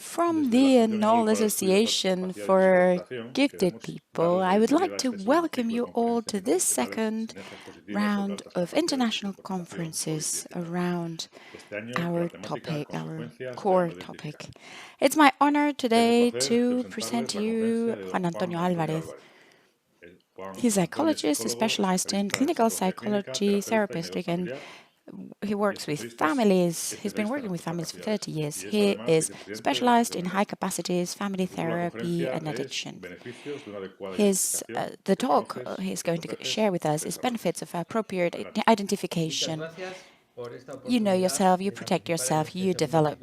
From the Annual Association for Gifted People, I would like to welcome you all to this second round of international conferences around our topic, our core topic. It's my honor today to present to you Juan Antonio Álvarez. He's a psychologist specialized in clinical psychology, therapeutic, and he works with families. He's been working with families for 30 years. He is specialized in high capacities, family therapy, and addiction. The talk he's going to share with us is benefits of appropriate identification. You know yourself, you protect yourself, you develop.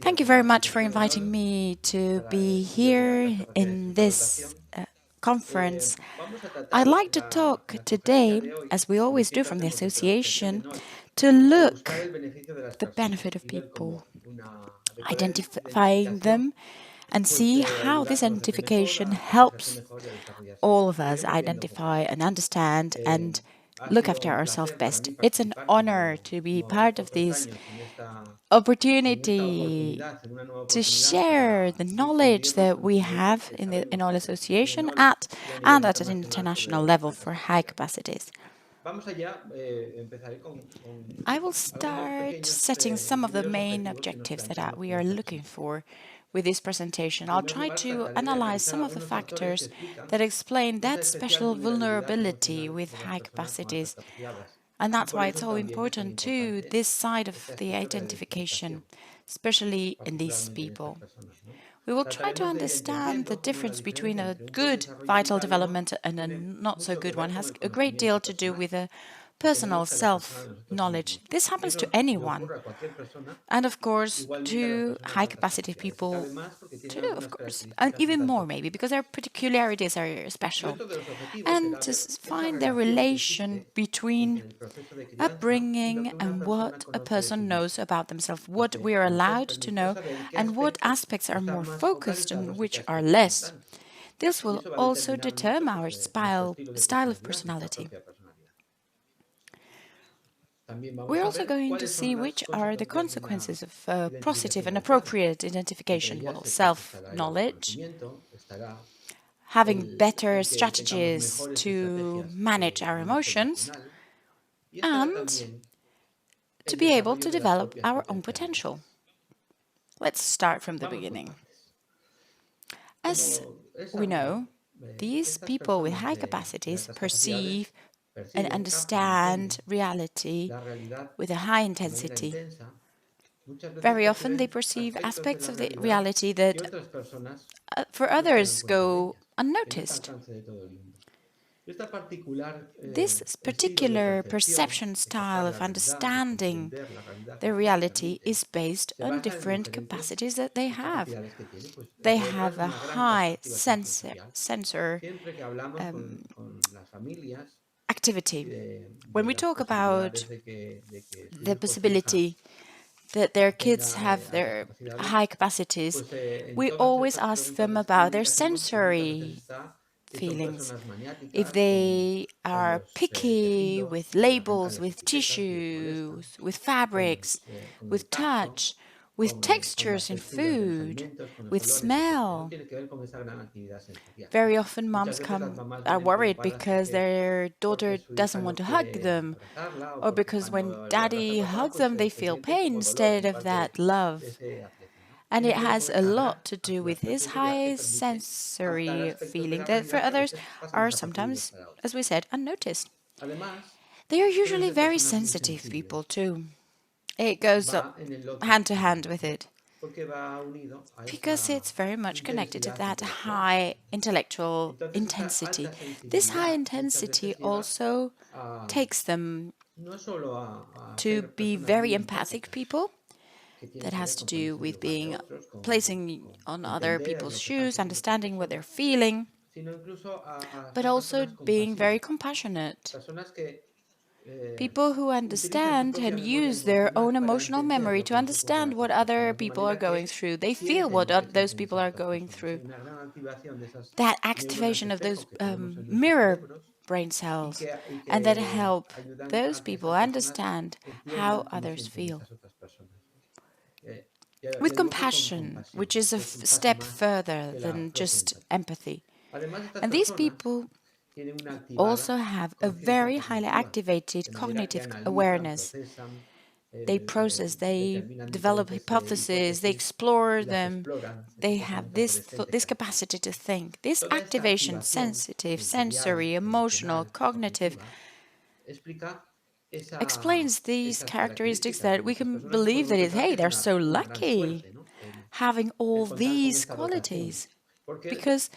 Thank you very much for inviting me to be here in this conference. I'd like to talk today, as we always do from the association, to look the benefit of people, identifying them, and see how this identification helps all of us identify and understand and look after ourselves best. It's an honor to be part of this opportunity to share the knowledge that we have in our association and at an international level for high capacities. I will start setting some of the main objectives that we are looking for with this presentation. I'll try to analyze some of the factors that explain that special vulnerability with high capacities. And that's why it's so important too, this side of the identification, especially in these people. We will try to understand the difference between a good vital development and a not so good one. It has a great deal to do with a personal self-knowledge. This happens to anyone. And of course, to high-capacity people too, of course. And even more maybe, because their peculiarities are special. And to find the relation between upbringing and what a person knows about themselves, what we are allowed to know, and what aspects are more focused and which are less. This will also determine our style of personality. We're also going to see which are the consequences of positive and appropriate identification. Well, self-knowledge, having better strategies to manage our emotions, and to be able to develop our own potential. Let's start from the beginning. As we know, these people with high capacities perceive and understand reality with a high intensity. Very often they perceive aspects of the reality that for others go unnoticed. This particular perception style of understanding the reality is based on different capacities that they have. They have a high sensor activity. When we talk about the possibility that their kids have their high capacities, we always ask them about their sensory feelings. If they are picky with labels, with tissues, with fabrics, with touch, with textures in food, with smell. Very often moms are worried because their daughter doesn't want to hug them, or because when daddy hugs them they feel pain instead of that love. And it has a lot to do with his high sensory feeling that for others are sometimes, as we said, unnoticed. They are usually very sensitive people too. It goes hand to hand with it, because it's very much connected to that high intellectual intensity. This high intensity also takes them to be very empathic people. That has to do with placing on other people's shoes, understanding what they're feeling, but also being very compassionate. People who understand and use their own emotional memory to understand what other people are going through. They feel what those people are going through. That activation of those mirror brain cells, and that help those people understand how others feel. with compassion, which is a step further than just empathy. And these people also have a very highly activated cognitive awareness. They process, they develop hypotheses, they explore them. They have this capacity to think. This activation, sensitive, sensory, emotional, cognitive, explains these characteristics that we can believe that hey, they're so lucky having all these qualities. Because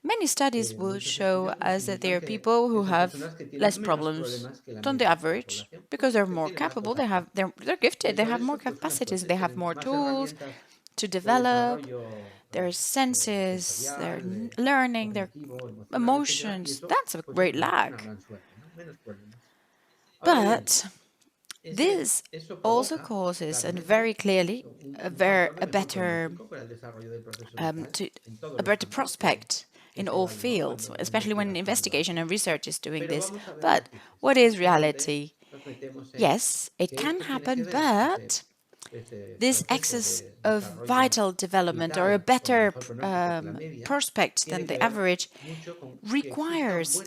many studies will show us that there are people who have less problems than the average because they're more capable, they're gifted, they have more capacities, they have more tools to develop their senses, their learning, their emotions. That's a great lack. But this also causes, and very clearly, a better to a better prospect in all fields, especially when investigation and research is doing this. But what is reality? Yes, it can happen, but this excess of vital development or a better prospect than the average requires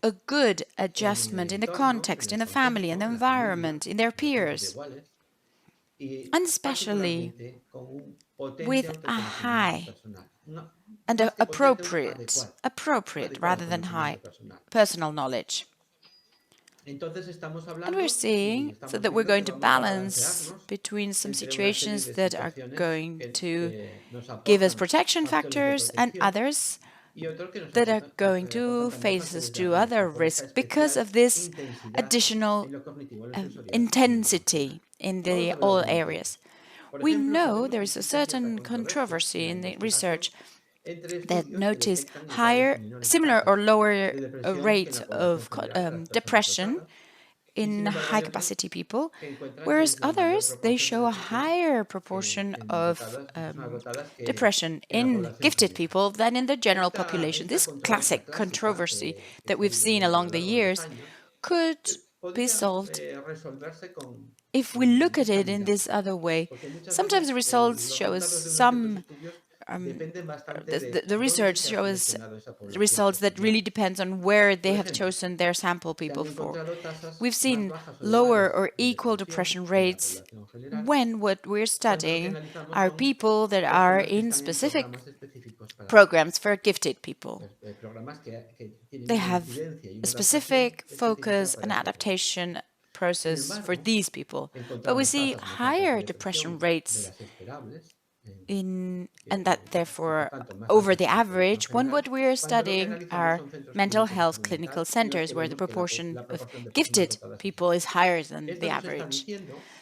a good adjustment in the context, in the family, in the environment, in their peers, and especially with a high and appropriate rather than high personal knowledge. And we're seeing so that we're going to balance between some situations that are going to give us protection factors and others that are going to face us to other risks because of this additional intensity in all areas. We know there is a certain controversy in the research that notice higher, similar or lower rates of depression in high capacity people, whereas others they show a higher proportion of depression in gifted people than in the general population. This classic controversy that we've seen along the years could be solved if we look at it in this other way. Sometimes the results show us the research shows results that really depends on where they have chosen their sample people for. We've seen lower or equal depression rates when what we're studying are people that are in specific programs for gifted people. They have a specific focus and adaptation process for these people. But we see higher depression rates and that therefore over the average when what we are studying are mental health clinical centers where the proportion of gifted people is higher than the average.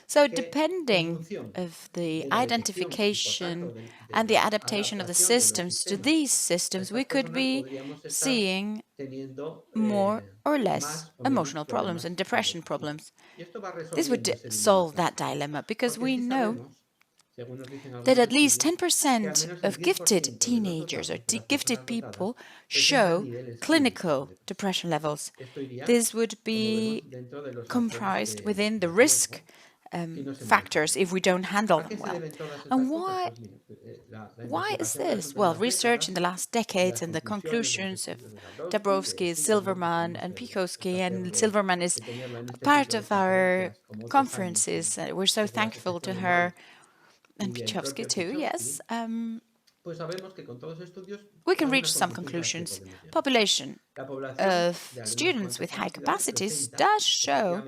So depending of the identification and the adaptation of the systems to these systems, we could be seeing more or less emotional problems and depression problems. This would solve that dilemma because we know that at least 10% of gifted teenagers or gifted people show clinical depression levels. This would be comprised within the risk factors if we don't handle them well. And why is this? Well, research in the last decades and the conclusions of Dabrowski, Silverman, and Pikowski, and Silverman is part of our conferences. We're so thankful to her, and Pichowski too, yes. We can reach some conclusions. Population of students with high capacities does show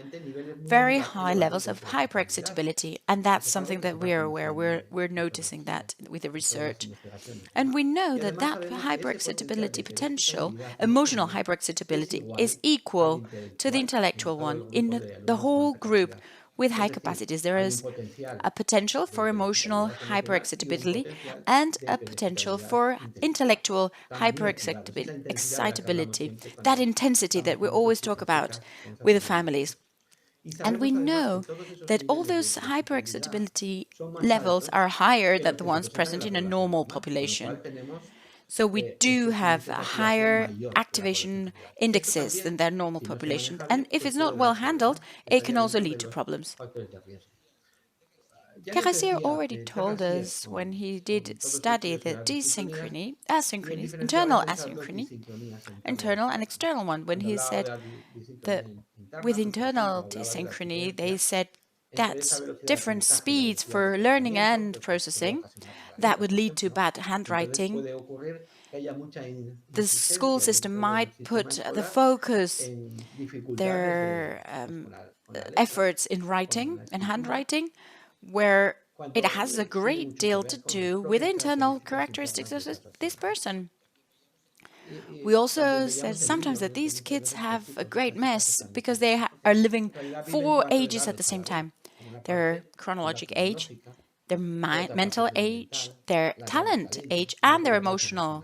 very high levels of hyperexcitability, and that's something that we are aware. We're noticing that with the research, and we know that hyperexcitability potential, emotional hyperexcitability, is equal to the intellectual one in the whole group. With high capacities, there is a potential for emotional hyperexcitability and a potential for intellectual hyperexcitability, that intensity that we always talk about with the families. And we know that all those hyperexcitability levels are higher than the ones present in a normal population. So we do have higher activation indexes than their normal population. And if it's not well handled, it can also lead to problems. Carrasier already told us when he did study the desynchrony, asynchronies, internal asynchrony, internal and external one, when he said that with internal desynchrony, they said that's different speeds for learning and processing that would lead to bad handwriting. The school system might put the focus, their efforts in writing and handwriting, where it has a great deal to do with internal characteristics of this person. We also said sometimes that these kids have a great mess because they are living 4 ages at the same time: their chronologic age, their mental age, their talent age, and their emotional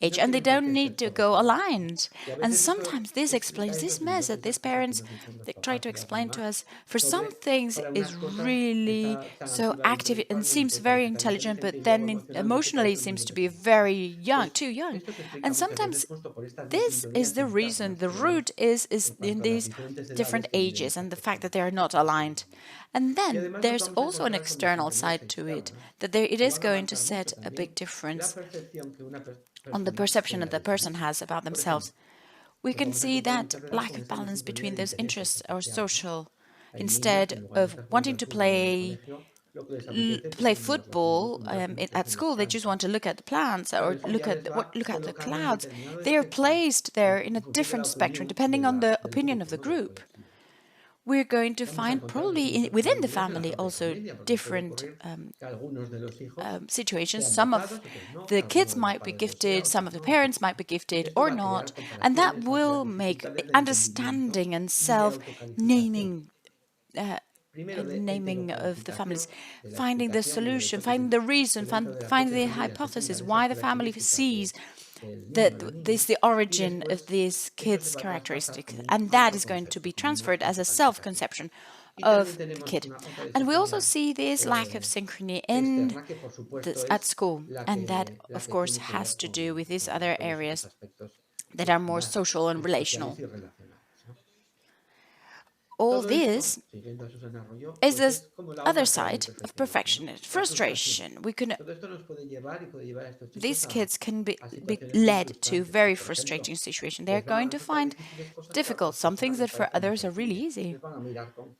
age, and they don't need to go aligned. And sometimes this explains this mess that these parents they try to explain to us. For some things is really so active and seems very intelligent, but then emotionally seems to be very young, too young. And sometimes this is the reason, the root is in these different ages and the fact that they are not aligned. And then there's also an external side to it, that it is going to set a big difference on the perception that the person has about themselves. We can see that lack of balance between those interests or social. Instead of wanting to play football at school, they just want to look at the plants or look at the clouds. They are placed there in a different spectrum depending on the opinion of the group. We're going to find probably within the family also different situations. Some of the kids might be gifted, some of the parents might be gifted or not, and that will make understanding and self-naming naming of the families, finding the solution, finding the reason, finding the hypothesis why the family sees that this is the origin of these kids' characteristics, and that is going to be transferred as a self-conception of the kid. And we also see this lack of synchrony at school, and that, of course, has to do with these other areas that are more social and relational. All this is the other side of perfectionism, frustration. These kids can be led to very frustrating situations. They're going to find difficult some things that for others are really easy.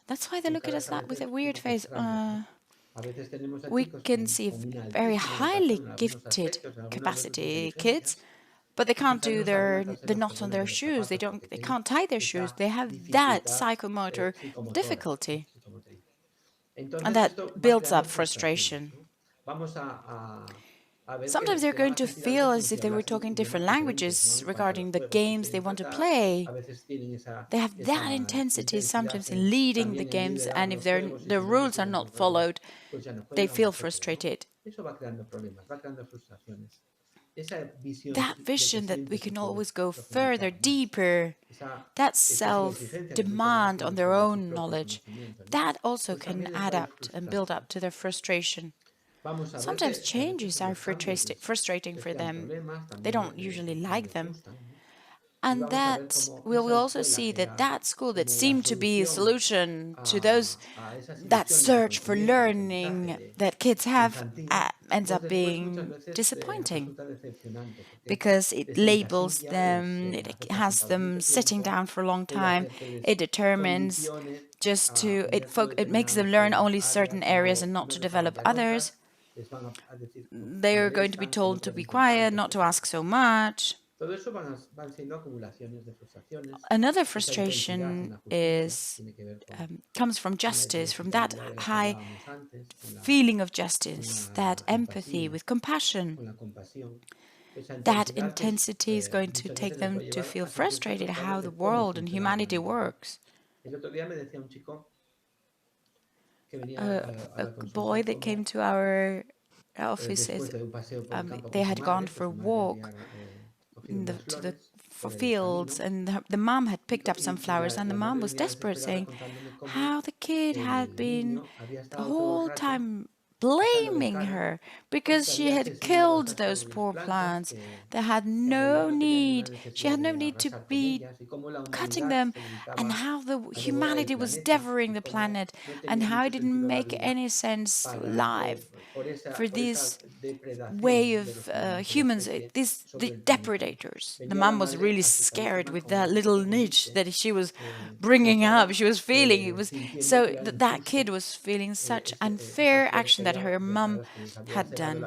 That's why they look at us like with a weird face. We can see very highly gifted capacity kids, but they can't do the knot on their shoes. They can't tie their shoes. They have that psychomotor difficulty, and that builds up frustration. Sometimes they're going to feel as if they were talking different languages regarding the games they want to play. They have that intensity sometimes in leading the games, and if the rules are not followed, they feel frustrated. That vision that we can always go further, deeper, that self-demand on their own knowledge, that also can add up and build up to their frustration. Sometimes changes are frustrating for them. They don't usually like them. And that we will also see that school that seemed to be a solution to that search for learning that kids have ends up being disappointing because it labels them, it has them sitting down for a long time, it determines it makes them learn only certain areas and not to develop others. They are going to be told to be quiet, not to ask so much. Another frustration comes from justice, from that high feeling of justice, that empathy with compassion. That intensity is going to take them to feel frustrated how the world and humanity works. A boy that came to our offices, they had gone for a walk to the fields, and the mom had picked up some flowers, and the mom was desperate, saying how the kid had been the whole time blaming her because she had killed those poor plants. They had no need, she had no need to be cutting them, and how the humanity was devouring the planet, and how it didn't make any sense life for this way of humans, these the depredators. The mom was really scared with that little niche that she was bringing up. She was feeling it was so that kid was feeling such unfair action that her mom had done.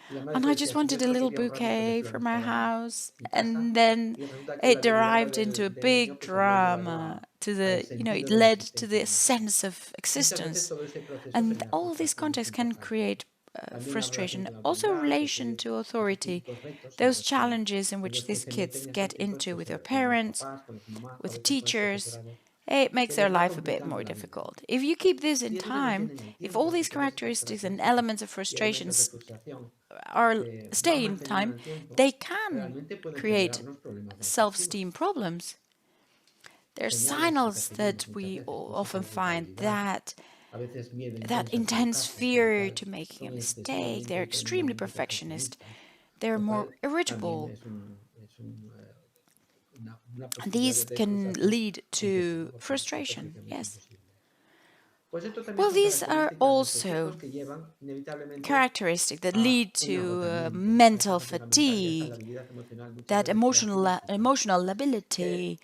And I just wanted a little bouquet for my house. And then it derived into a big drama to the, it led to the sense of existence. And all these contexts can create frustration. Also, relation to authority, those challenges in which these kids get into with their parents, with teachers, it makes their life a bit more difficult. If you keep this in time, if all these characteristics and elements of frustrations are stay in time, they can create self-esteem problems. There are signals that we often find that intense fear to making a mistake. They're extremely perfectionist. They're more irritable. These can lead to frustration. Yes. Well, these are also characteristics that lead to mental fatigue, that emotional lability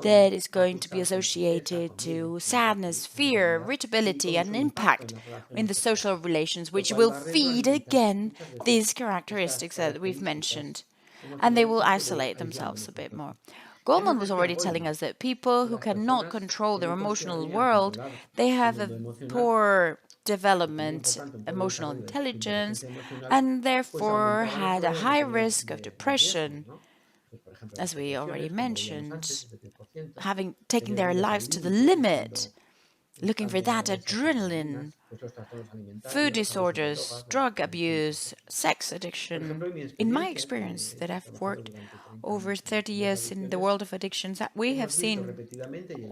that is going to be associated to sadness, fear, irritability, and impact in the social relations, which will feed again these characteristics that we've mentioned, and they will isolate themselves a bit more. Goldman was already telling us that people who cannot control their emotional world, they have a poor development, emotional intelligence, and therefore had a high risk of depression, as we already mentioned, having taken their lives to the limit, looking for that adrenaline, food disorders, drug abuse, sex addiction. In my experience, that I've worked over 30 years in the world of addictions, that we have seen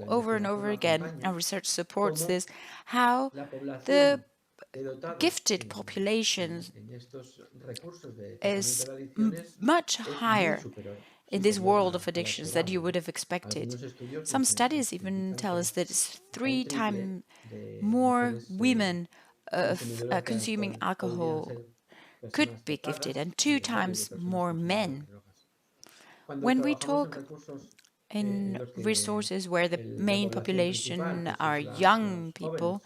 over and over again, and research supports this, how the gifted population is much higher in this world of addictions that you would have expected. Some studies even tell us that it's 3 times more women of consuming alcohol could be gifted, and 2 times more men. When we talk in resources where the main population are young people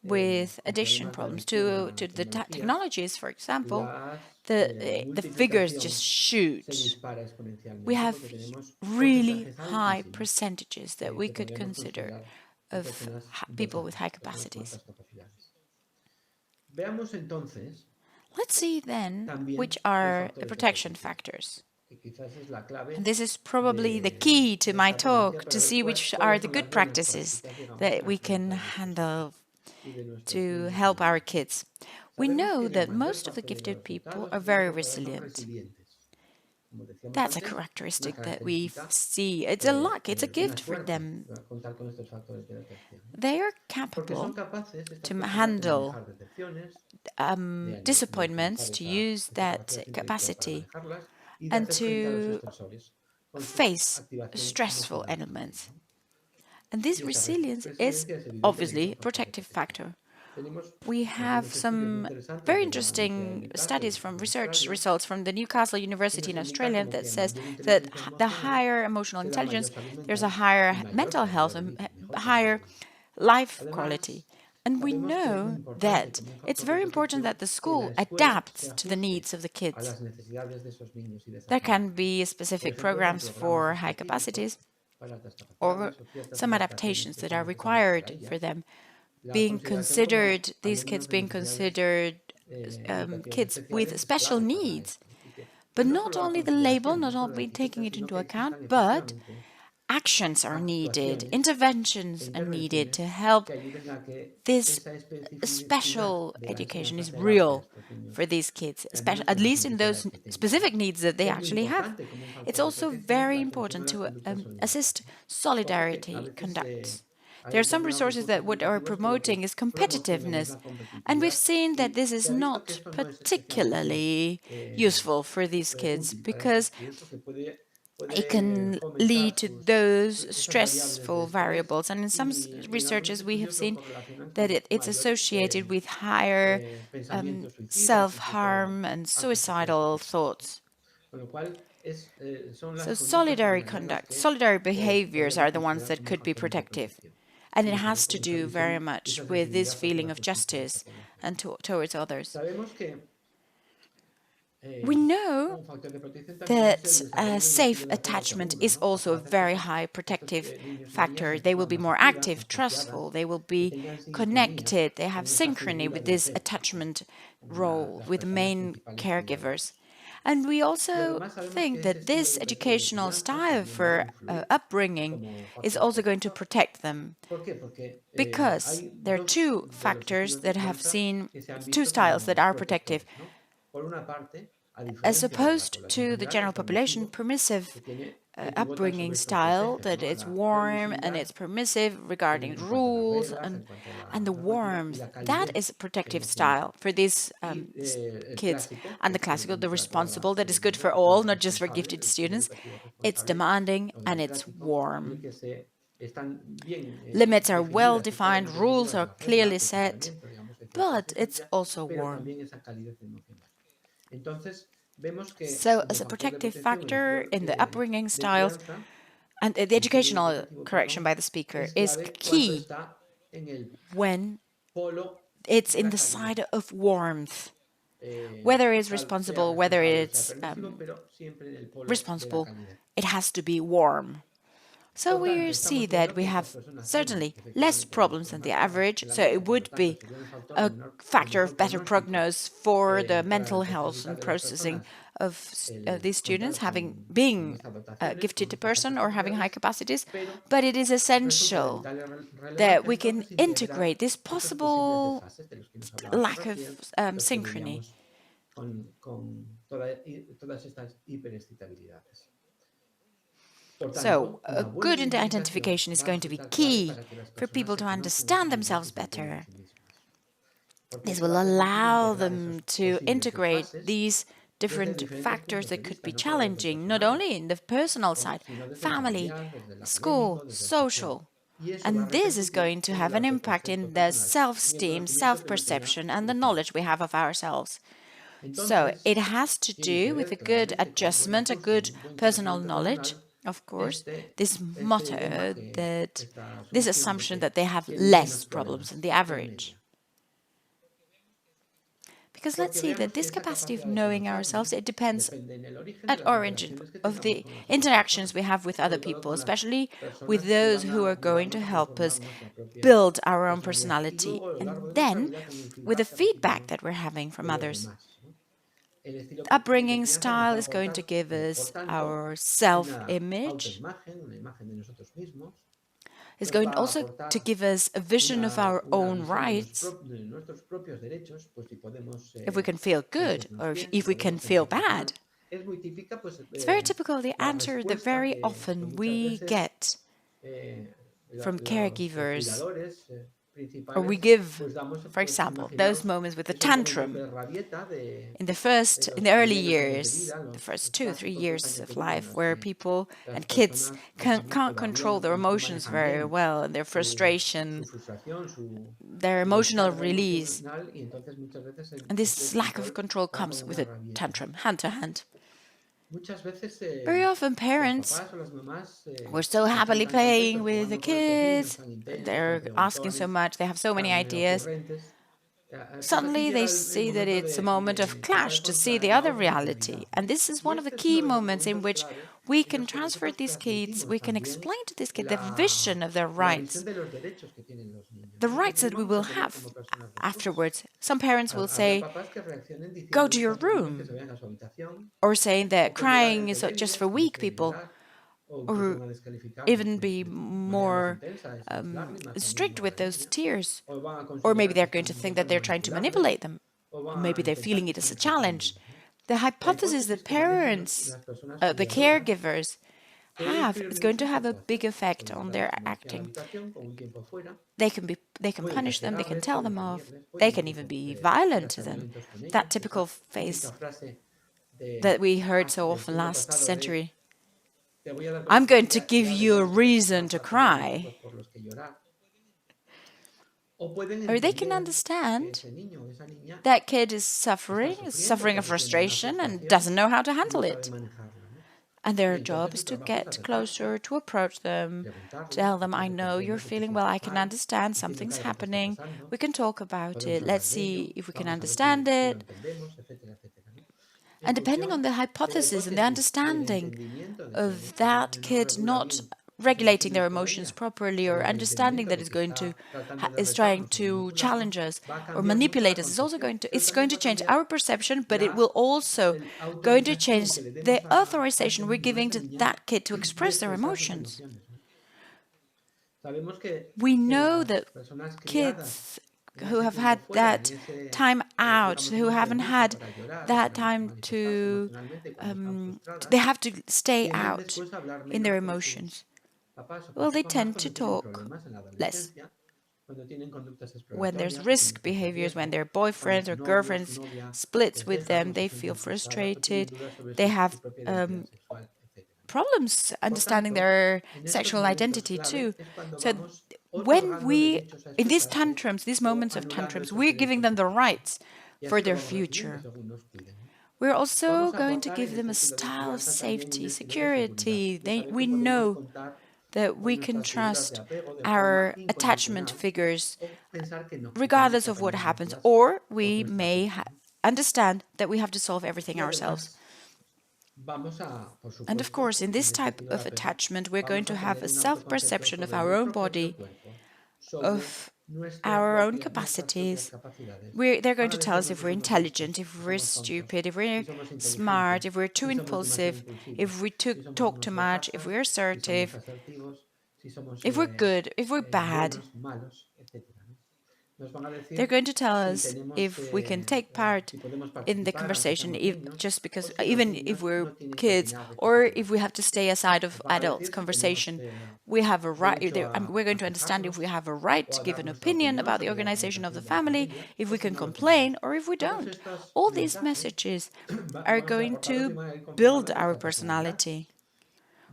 with addiction problems to the technologies, for example, the figures just shoot. We have really high percentages that we could consider of people with high capacities. Let's see then which are the protection factors. And this is probably the key to my talk, to see which are the good practices that we can handle to help our kids. We know that most of the gifted people are very resilient. That's a characteristic that we see. It's a luck, it's a gift for them. They are capable to handle disappointments, to use that capacity, and to face stressful elements. And this resilience is obviously a protective factor. We have some very interesting studies from research results from the Newcastle University in Australia that says that the higher emotional intelligence, there's a higher mental health and higher life quality. And we know that it's very important that the school adapts to the needs of the kids. There can be specific programs for high capacities or some adaptations that are required for them, being considered, these kids being considered kids with special needs. But not only the label, not only taking it into account, but actions are needed, interventions are needed to help this special education is real for these kids, especially at least in those specific needs that they actually have. It's also very important to assist solidarity conducts. There are some resources that what are promoting is competitiveness, and we've seen that this is not particularly useful for these kids because it can lead to those stressful variables. And in some researches, we have seen that it's associated with higher self-harm and suicidal thoughts. So solidary conduct, solidary behaviors are the ones that could be protective. And it has to do very much with this feeling of justice and towards others. We know that safe attachment is also a very high protective factor. They will be more active, trustful, they will be connected, they have synchrony with this attachment role with the main caregivers. And we also think that this educational style for upbringing is also going to protect them because there are two factors that have seen, two styles that are protective. As opposed to the general population, permissive upbringing style, that it's warm and it's permissive regarding rules and the warmth, that is a protective style for these kids. And the classical, the responsible, that is good for all, not just for gifted students. It's demanding and it's warm. Limits are well defined, rules are clearly set, but it's also warm. So, as a protective factor in the upbringing styles, and the educational correction by the speaker is key when it's in the side of warmth. Whether it's responsible, whether it's responsible, it has to be warm. So we see that we have certainly less problems than the average, so it would be a factor of better prognosis for the mental health and processing of these students, being a gifted person or having high capacities, but it is essential that we can integrate this possible lack of synchrony. So, a good identification is going to be key for people to understand themselves better. This will allow them to integrate these different factors that could be challenging, not only in the personal side, family, school, social. And this is going to have an impact in the self-esteem, self-perception, and the knowledge we have of ourselves. So it has to do with a good adjustment, a good personal knowledge, of course, this motto, that this assumption that they have less problems than the average. Because let's see that this capacity of knowing ourselves, it depends at origin of the interactions we have with other people, especially with those who are going to help us build our own personality, and then with the feedback that we're having from others. Upbringing style is going to give us our self-image. It's going also to give us a vision of our own rights. If we can feel good or if we can feel bad. It's very typical, the answer that very often we get from caregivers, or we give, for example, those moments with the tantrum in the early years, the first 2-3 years of life, where people and kids can't control their emotions very well, and their frustration, their emotional release. And this lack of control comes with a tantrum, hand to hand. Very often parents were so happily playing with the kids, they're asking so much, they have so many ideas. Suddenly they see that it's a moment of clash to see the other reality. And this is one of the key moments in which we can transfer these kids, we can explain to these kids the vision of their rights, the rights that we will have afterwards. Some parents will say, go to your room, or saying that crying is just for weak people, or even be more strict with those tears. Or maybe they're going to think that they're trying to manipulate them. Or maybe they're feeling it as a challenge. The hypothesis that parents, the caregivers, it's going to have a big effect on their acting. They can punish them, they can tell them off, they can even be violent to them. That typical phrase that we heard so often last century. I'm going to give you a reason to cry. Or they can understand that kid is suffering a frustration and doesn't know how to handle it. And their job is to get closer, to approach them, tell them, I know you're feeling well, I can understand something's happening, we can talk about it, let's see if we can understand it. And depending on the hypothesis and the understanding of that kid not regulating their emotions properly or understanding that is trying to challenge us or manipulate us, it's going to change our perception, but it will also going to change the authorization we're giving to that kid to express their emotions. We know that kids who have had that time out, who haven't had that time they have to stay out in their emotions. Well, they tend to talk less. When there's risk behaviors, when their boyfriends or girlfriends splits with them, they feel frustrated. They have problems understanding their sexual identity too. So when we, in these tantrums, these moments of tantrums, we're giving them the rights for their future. We're also going to give them a style of safety, security. We know that we can trust our attachment figures regardless of what happens, or we may understand that we have to solve everything ourselves. And of course, in this type of attachment, we're going to have a self-perception of our own body, of our own capacities. They're going to tell us if we're intelligent, if we're stupid, if we're smart, if we're too impulsive, if we talk too much, if we're assertive, if we're good, if we're bad. They're going to tell us if we can take part in the conversation, even if we're kids, or if we have to stay aside of adults' conversation. We have a right. We're going to understand if we have a right to give an opinion about the organization of the family, if we can complain, or if we don't. All these messages are going to build our personality.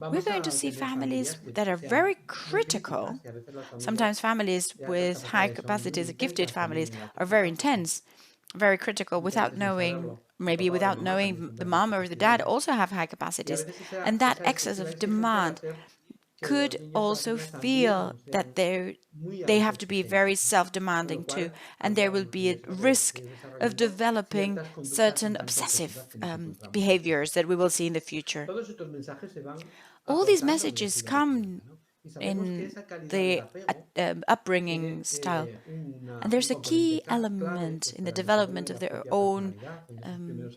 We're going to see families that are very critical. Sometimes families with high capacities, gifted families, are very intense, very critical without knowing, maybe without knowing the mom or the dad also have high capacities. And that excess of demand could also feel that they have to be very self-demanding too, and there will be a risk of developing certain obsessive behaviors that we will see in the future. All these messages come in the upbringing style. And there's a key element in the development of their own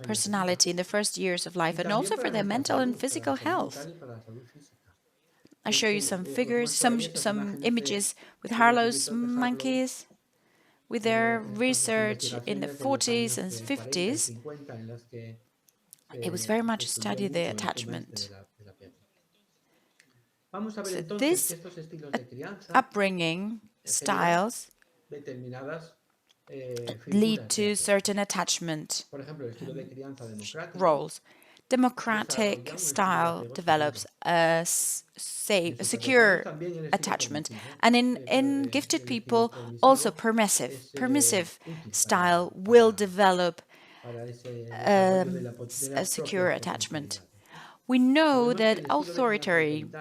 personality in the first years of life, and also for their mental and physical health. I show you some figures, some images with Harlow's monkeys, with their research in the 40s and 50s. It was very much studied the attachment. So this upbringing styles lead to certain attachment roles. Democratic style develops a secure attachment. And in gifted people, also permissive style will develop a secure attachment. We know that authoritarian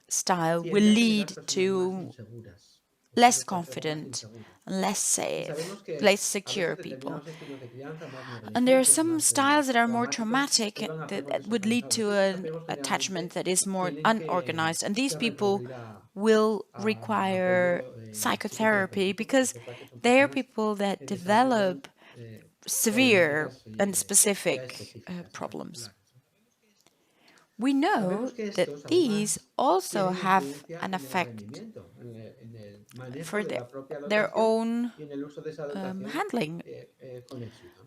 style will lead to less confident, less safe, less secure people. And there are some styles that are more traumatic that would lead to an attachment that is more unorganized. And these people will require psychotherapy because they are people that develop severe and specific problems. we know that these also have an effect for their own handling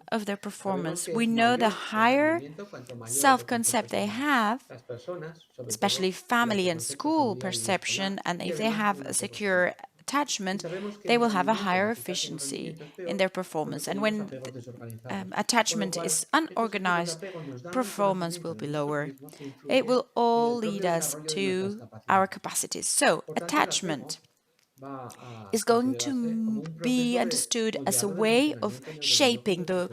of their performance. We know the higher self-concept they have, especially family and school perception, and if they have a secure attachment, they will have a higher efficiency in their performance. And when attachment is unorganized, performance will be lower. It will all lead us to our capacities. So, attachment is going to be understood as a way of shaping the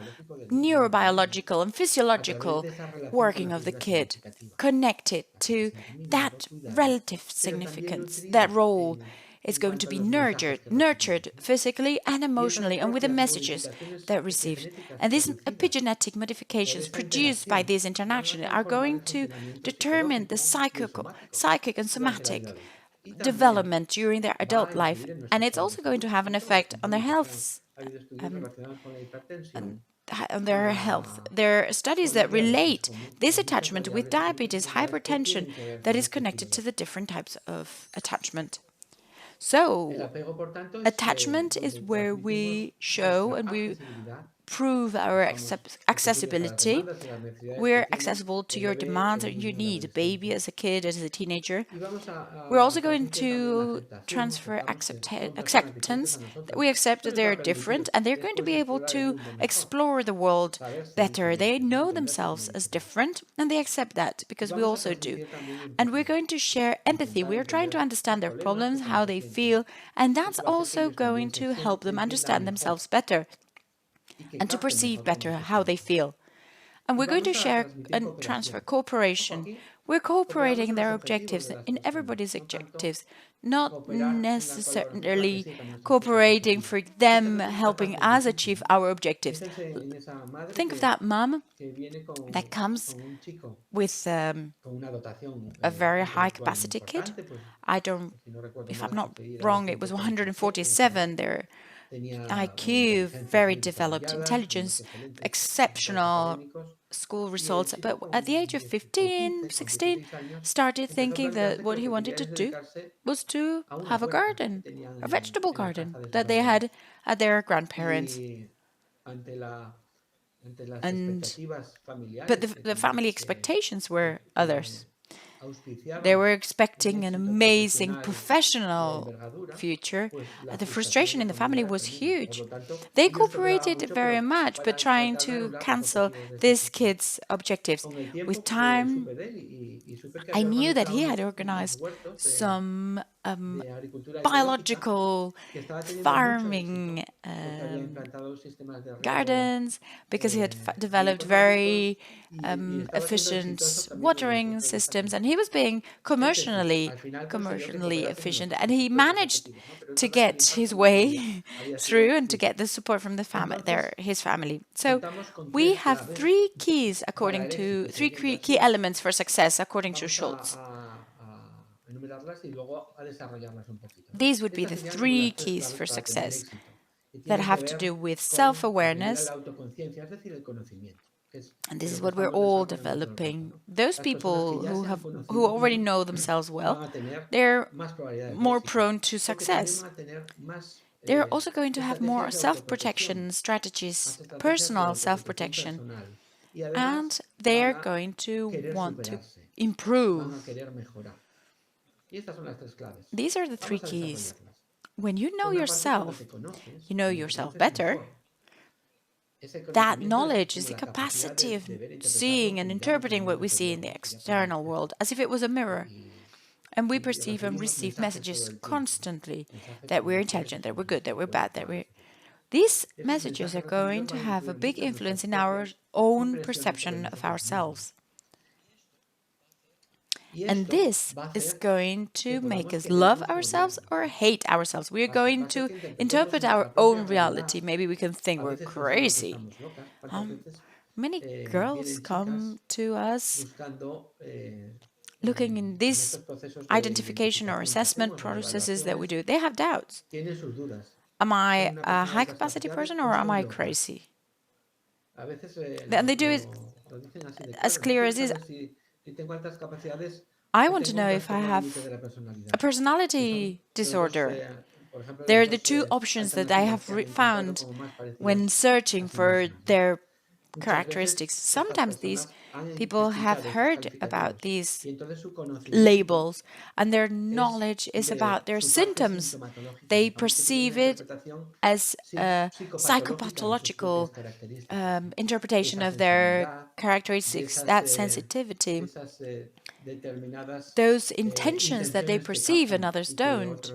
neurobiological and physiological working of the kid, connected to that relative significance. That role is going to be nurtured physically and emotionally, and with the messages that received. And these epigenetic modifications produced by these interactions are going to determine the psychic and somatic development during their adult life, and it's also going to have an effect on their health. On their health. There are studies that relate this attachment with diabetes, hypertension, that is connected to the different types of attachment. So, attachment is where we show and we prove our accessibility. We're accessible to your demands and your needs, a baby, as a kid, as a teenager. We're also going to transfer acceptance, that we accept that they're different and they're going to be able to explore the world better. They know themselves as different and they accept that because we also do. And we're going to share empathy. We're trying to understand their problems, how they feel, and that's also going to help them understand themselves better and to perceive better how they feel. And we're going to share and transfer cooperation. We're cooperating their objectives in everybody's objectives, not necessarily cooperating for them helping us achieve our objectives. Think of that mom that comes with a very high capacity kid. I don't, if I'm not wrong, it was 147. Their IQ, very developed intelligence, exceptional school results, but at the age of 15, 16, started thinking that what he wanted to do was to have a garden, a vegetable garden that they had at their grandparents. And but the family expectations were others. They were expecting an amazing professional future. The frustration in the family was huge. They cooperated very much, but trying to cancel this kid's objectives. With time, I knew that he had organized some biological farming gardens because he had developed very efficient watering systems, and he was being commercially efficient, and he managed to get his way through and to get the support from the family, his family. So we have three key elements for success according to Schultz. These would be the three keys for success that have to do with self-awareness. And this is what we're all developing. Those people who already know themselves well, they're more prone to success. They're also going to have more self-protection strategies, personal self-protection, and they're going to want to improve. These are the three keys. When you know yourself better. That knowledge is the capacity of seeing and interpreting what we see in the external world as if it was a mirror. And we perceive and receive messages constantly that we're intelligent, that we're good, that we're bad, that we're... These messages are going to have a big influence in our own perception of ourselves. And this is going to make us love ourselves or hate ourselves. We are going to interpret our own reality. Maybe we can think we're crazy. Many girls come to us looking in these identification or assessment processes that we do. They have doubts. Am I a high capacity person or am I crazy? And they do it as clear as this. I want to know if I have a personality disorder. There are the two options that I have found when searching for their characteristics. Sometimes these people have heard about these labels and their knowledge is about their symptoms. They perceive it as a psychopathological interpretation of their characteristics, that sensitivity, those intentions that they perceive and others don't.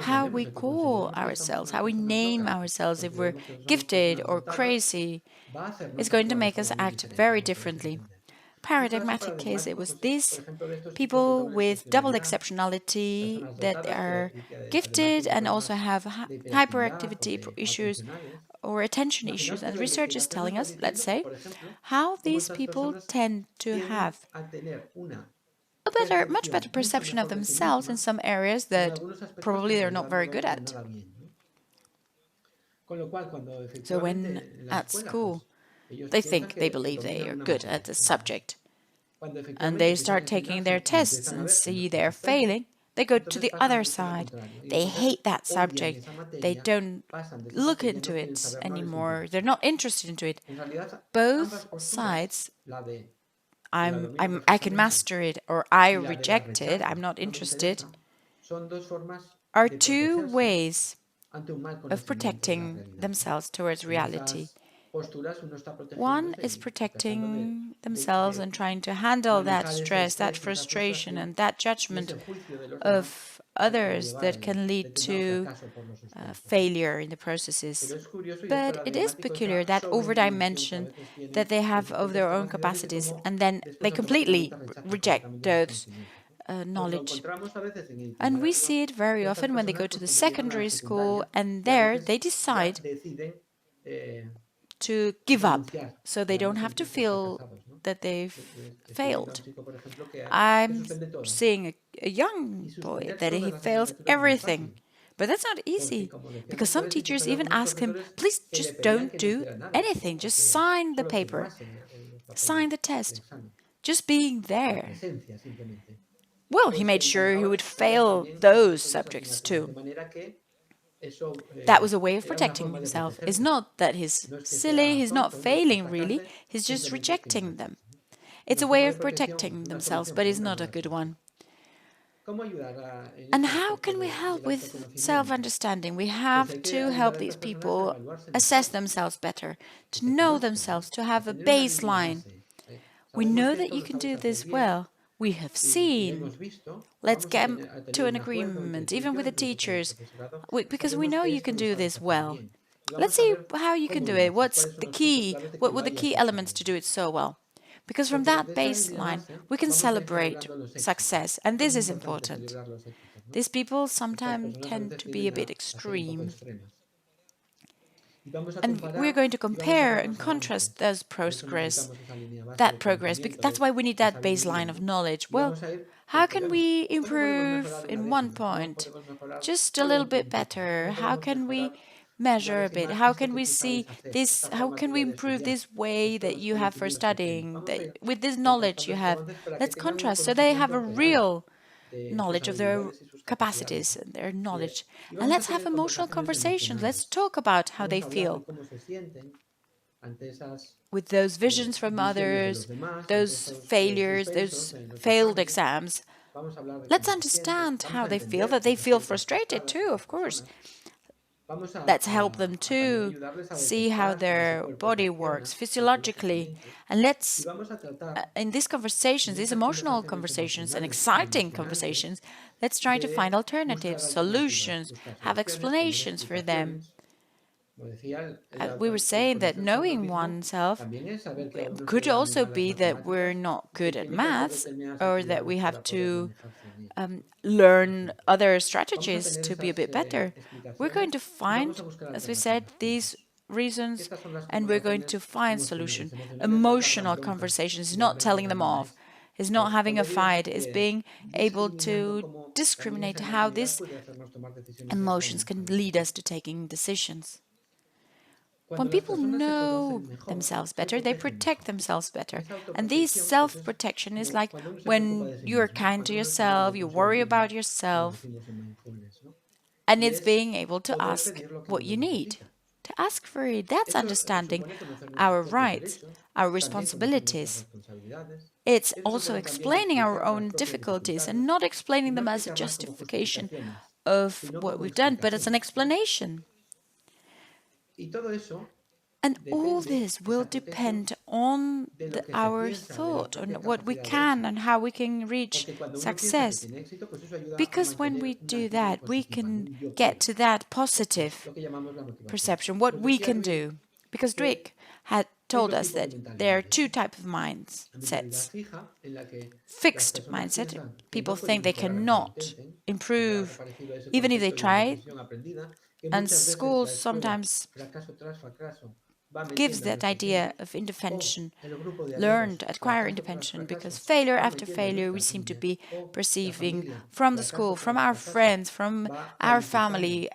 How we call ourselves, how we name ourselves, if we're gifted or crazy, is going to make us act very differently. Paradigmatic case, it was these people with double exceptionality that are gifted and also have hyperactivity issues or attention issues. And research is telling us, let's say, how these people tend to have a better, much better perception of themselves in some areas that probably they're not very good at. So when at school, they believe they are good at the subject, and they start taking their tests and see they're failing, they go to the other side. They hate that subject. They don't look into it anymore. They're not interested into it. Both sides, I can master it or I reject it, I'm not interested, are two ways of protecting themselves towards reality. One is protecting themselves and trying to handle that stress, that frustration, and that judgment of others that can lead to failure in the processes. But it is peculiar, that overdimension that they have of their own capacities, and then they completely reject those knowledge. And we see it very often when they go to the secondary school, and there they decide to give up, so they don't have to feel that they've failed. I'm seeing a young boy that he fails everything, but that's not easy because some teachers even ask him, please just don't do anything, just sign the paper, sign the test, just being there. Well, he made sure he would fail those subjects too. That was a way of protecting himself. It's not that he's silly, he's not failing really, he's just rejecting them. It's a way of protecting themselves, but it's not a good one. And how can we help with self-understanding? We have to help these people assess themselves better, to know themselves, to have a baseline. We know that you can do this well. We have seen. Let's get to an agreement, even with the teachers, because we know you can do this well. Let's see how you can do it. What's the key? What were the key elements to do it so well? Because from that baseline, we can celebrate success, and this is important. These people sometimes tend to be a bit extreme. And we're going to compare and contrast that progress. That's why we need that baseline of knowledge. Well, how can we improve in one point? Just a little bit better. How can we measure a bit? How can we see this? How can we improve this way that you have for studying? That, with this knowledge you have, let's contrast so they have a real knowledge of their capacities and their knowledge. And let's have emotional conversations. Let's talk about how they feel with those visions from others, those failures, those failed exams. Let's understand how they feel, that they feel frustrated too, of course. Let's help them to see how their body works physiologically. And let's, in these conversations, these emotional conversations and exciting conversations, let's try to find alternatives, solutions, have explanations for them. We were saying that knowing oneself could also be that we're not good at maths or that we have to learn other strategies to be a bit better. We're going to find, as we said, these reasons and we're going to find solution. Emotional conversations is not telling them off, is not having a fight, is being able to discriminate how these emotions can lead us to taking decisions. When people know themselves better, they protect themselves better. And this self-protection is like when you're kind to yourself, you worry about yourself, and it's being able to ask what you need. To ask for it, that's understanding our rights, our responsibilities. It's also explaining our own difficulties and not explaining them as a justification of what we've done, but as an explanation. And all this will depend on our thought, on what we can and how we can reach success. Because when we do that, we can get to that positive perception, what we can do. Because Drake had told us that there are two types of mindsets. Fixed mindset, people think they cannot improve even if they try, and schools sometimes gives that idea of independence, learned, acquire independence, because failure after failure we seem to be perceiving from the school, from our friends, from our family,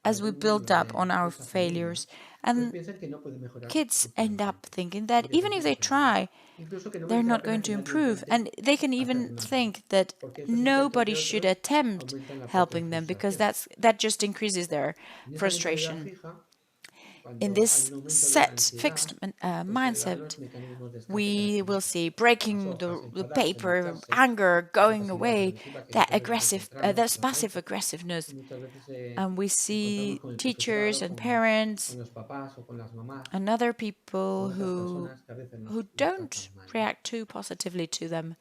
as we build up on our failures. And kids end up thinking that even if they try, they're not going to improve. And they can even think that nobody should attempt helping them because that just increases their frustration. In this fixed mindset, we will see breaking the paper, anger going away, that's passive aggressiveness. And we see teachers and parents and other people who don't react too positively to them.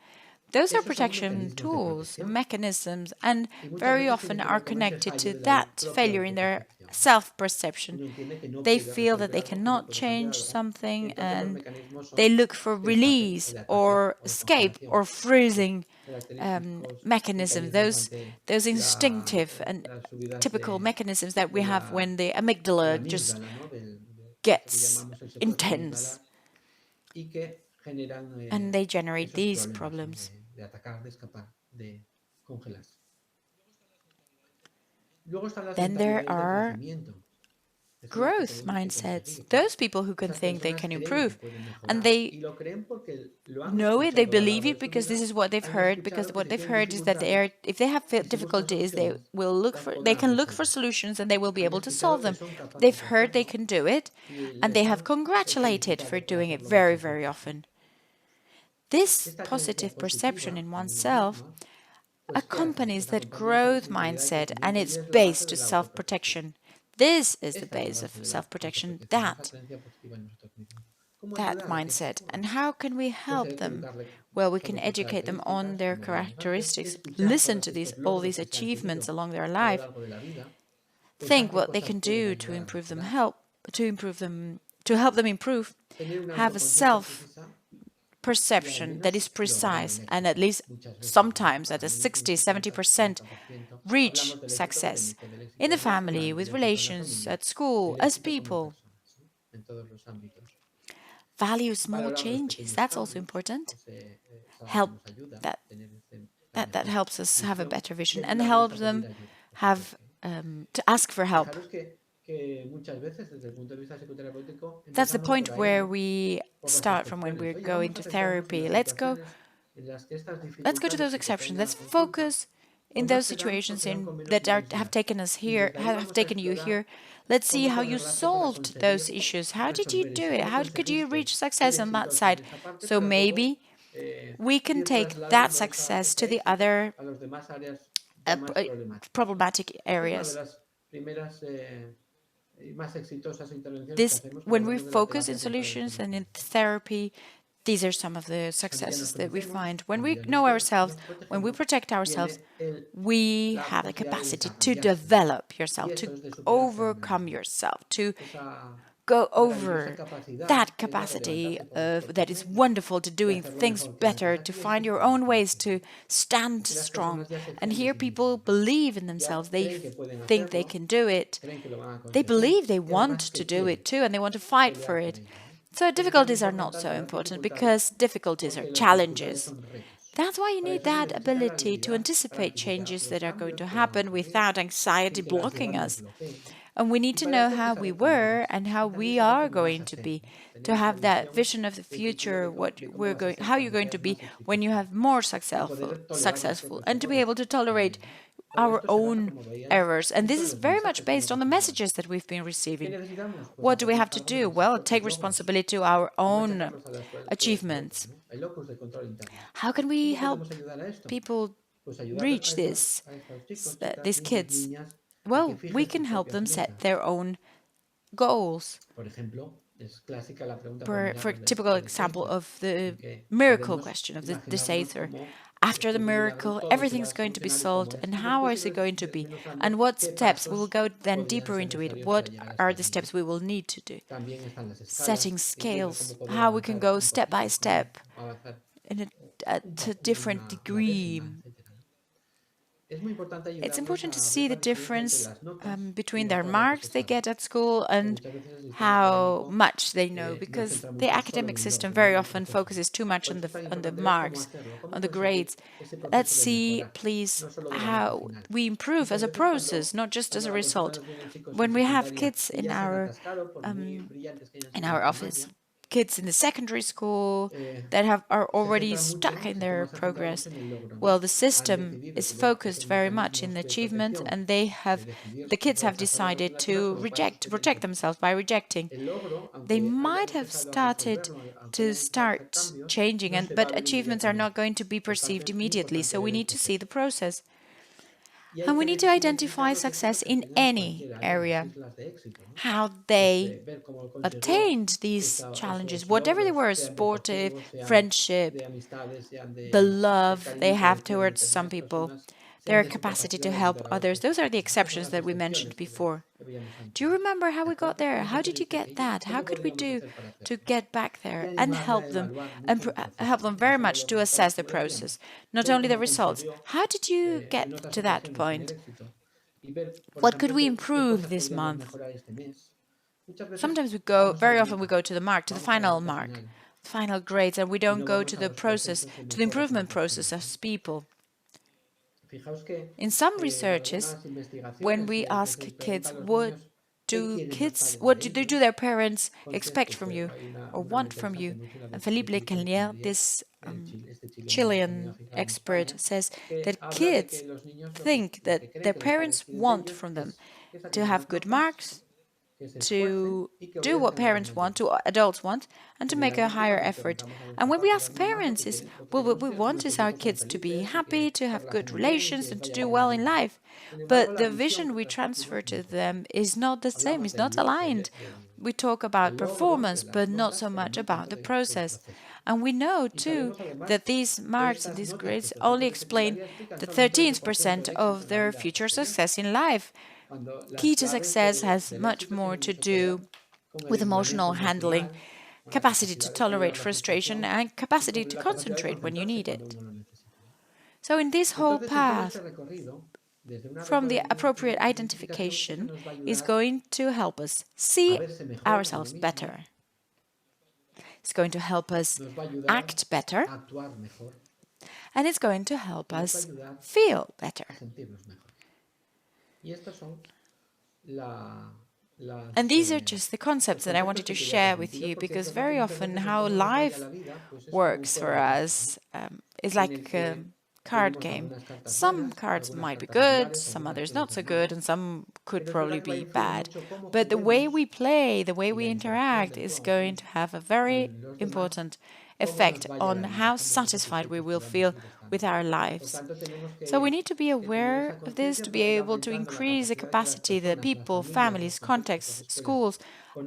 Those are protection tools, mechanisms, and very often are connected to that failure in their self-perception. They feel that they cannot change something and they look for release or escape or freezing mechanisms, those instinctive and typical mechanisms that we have when the amygdala just gets intense. And they generate these problems. Then there are growth mindsets, those people who can think they can improve. And they know it, they believe it because this is what they've heard, because what they've heard is that if they have difficulties, they can look for solutions and they will be able to solve them. They've heard they can do it and they have congratulated for doing it very, very often. This positive perception in oneself accompanies that growth mindset and it's based to self-protection. This is the base of self-protection, that mindset. And how can we help them? Well, we can educate them on their characteristics, listen to all these achievements along their life, think what they can do to improve them, to help them improve, have a self-perception that is precise and at least sometimes at a 60-70% reach success in the family, with relations, at school, as people. Value small changes. That's also important. Help that helps us have a better vision and help them have to ask for help. That's the point where we start from when we're going to therapy. Let's go to those exceptions. Let's focus in those situations that have taken us here, have taken you here. Let's see how you solved those issues. How did you do it? How could you reach success on that side? So maybe we can take that success to the other problematic areas. When we focus in solutions and in therapy, these are some of the successes that we find. When we know ourselves, when we protect ourselves, we have the capacity to develop yourself, to overcome yourself, to go over that capacity that is wonderful, to doing things better, to find your own ways, to stand strong. And here people believe in themselves. They think they can do it. They believe they want to do it too, and they want to fight for it. So difficulties are not so important because difficulties are challenges. That's why you need that ability to anticipate changes that are going to happen without anxiety blocking us. And we need to know how we were and how we are going to be, to have that vision of the future, how you're going to be when you have more successful, and to be able to tolerate our own errors. And this is very much based on the messages that we've been receiving. What do we have to do? Well, take responsibility to our own achievements. How can we help people reach these kids? Well, we can help them set their own goals. For a typical example of the miracle question of the Sather. After the miracle, everything's going to be solved, and how is it going to be? And what steps? We will go then deeper into it. What are the steps we will need to do? Setting scales, how we can go step by step at a different degree. It's important to see the difference between their marks they get at school and how much they know, because the academic system very often focuses too much on the marks, on the grades. Let's see, please, how we improve as a process, not just as a result. When we have kids in our office, kids in the secondary school that are already stuck in their progress. Well, the system is focused very much in achievement, and the kids have decided to protect themselves by rejecting. They might have start changing, but achievements are not going to be perceived immediately. So we need to see the process. And we need to identify success in any area, how they obtained these challenges, whatever they were, sportive, friendship, the love they have towards some people, their capacity to help others. Those are the exceptions that we mentioned before. Do you remember how we got there? How did you get that? How could we do to get back there and help them help them very much to assess the process, not only the results? How did you get to that point? What could we improve this month? Very often we go to the final grades, and we don't go to the process, to the improvement process as people. In some researches, when we ask kids, what do their parents expect from you or want from you? And Felipe Lecalnier, this Chilean expert, says that kids think that their parents want from them to have good marks, to do what parents want, to adults want, and to make a higher effort. And when we ask parents is, well, what we want is our kids to be happy, to have good relations, and to do well in life. But the vision we transfer to them is not the same, is not aligned. We talk about performance, but not so much about the process. And we know, too, that these marks and these grades only explain the 13% of their future success in life. Key to success has much more to do with emotional handling, capacity to tolerate frustration, and capacity to concentrate when you need it. So in this whole path, from the appropriate identification, is going to help us see ourselves better. It's going to help us act better, and it's going to help us feel better. And these are just the concepts that I wanted to share with you, because very often how life works for us is like a card game. Some cards might be good, some others not so good, and some could probably be bad. But the way we play, the way we interact is going to have a very important effect on how satisfied we will feel with our lives. So we need to be aware of this to be able to increase the capacity that people, families, contexts, schools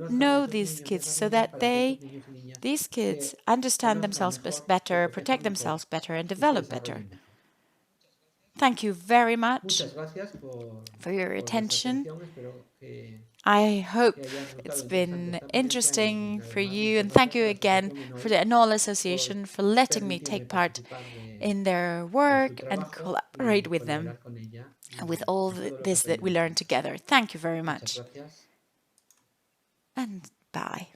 know these kids, so that these kids understand themselves better, protect themselves better, and develop better. Thank you very much for your attention. I hope it's been interesting for you, and thank you again for the Annual Association for letting me take part in their work and collaborate with them and with all this that we learned together. Thank you very much. And bye.